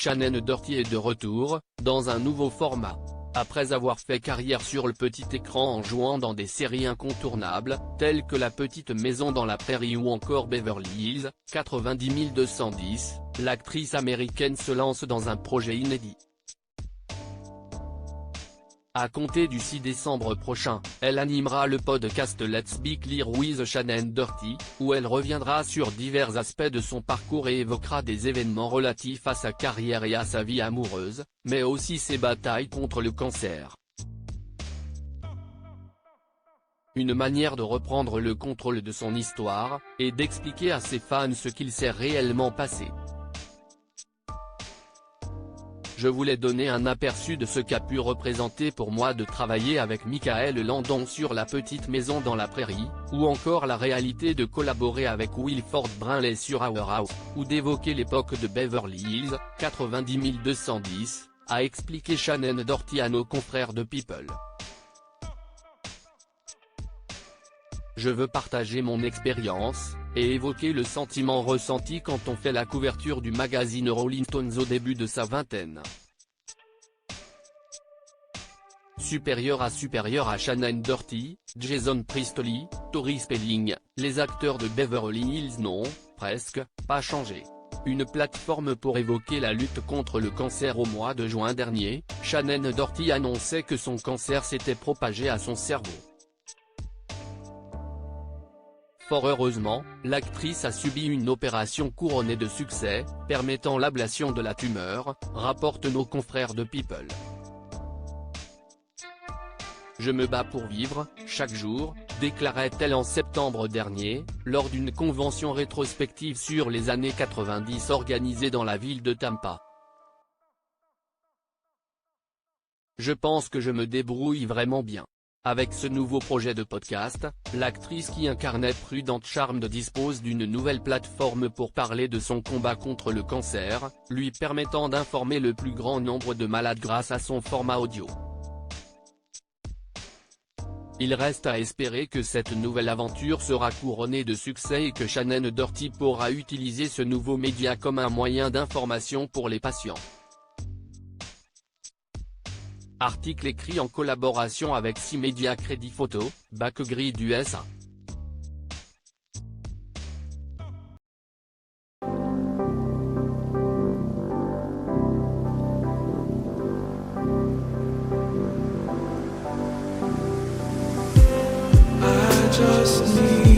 Shannon Doherty est de retour, dans un nouveau format. Après avoir fait carrière sur le petit écran en jouant dans des séries incontournables, telles que La Petite Maison dans la Prairie ou encore Beverly Hills, 90210, l'actrice américaine se lance dans un projet inédit. À compter du 6 décembre prochain, elle animera le podcast Let's Be Clear with Shannon Doherty, où elle reviendra sur divers aspects de son parcours et évoquera des événements relatifs à sa carrière et à sa vie amoureuse, mais aussi ses batailles contre le cancer. Une manière de reprendre le contrôle de son histoire, et d'expliquer à ses fans ce qu'il s'est réellement passé. Je voulais donner un aperçu de ce qu'a pu représenter pour moi de travailler avec Michael Landon sur La Petite Maison dans la Prairie, ou encore la réalité de collaborer avec Wilford Brimley sur Our House, ou d'évoquer l'époque de Beverly Hills, 90210, a expliqué Shannon Doherty à nos confrères de People. Je veux partager mon expérience, et évoquer le sentiment ressenti quand on fait la couverture du magazine Rolling Stones au début de sa vingtaine. Supérieur à Shannon Doherty, Jason Priestley, Tori Spelling, les acteurs de Beverly Hills n'ont, presque, pas changé. Une plateforme pour évoquer la lutte contre le cancer. Au mois de juin dernier, Shannon Doherty annonçait que son cancer s'était propagé à son cerveau. Fort heureusement, l'actrice a subi une opération couronnée de succès, permettant l'ablation de la tumeur, rapportent nos confrères de People. Je me bats pour vivre, chaque jour, déclarait-elle en septembre dernier, lors d'une convention rétrospective sur les années 90 organisée dans la ville de Tampa. Je pense que je me débrouille vraiment bien. Avec ce nouveau projet de podcast, l'actrice qui incarnait Prudence Charmed dispose d'une nouvelle plateforme pour parler de son combat contre le cancer, lui permettant d'informer le plus grand nombre de malades grâce à son format audio. Il reste à espérer que cette nouvelle aventure sera couronnée de succès et que Shannon Doherty pourra utiliser ce nouveau média comme un moyen d'information pour les patients. Article écrit en collaboration avec C-Media Crédit Photo, Backgrid USA. I just need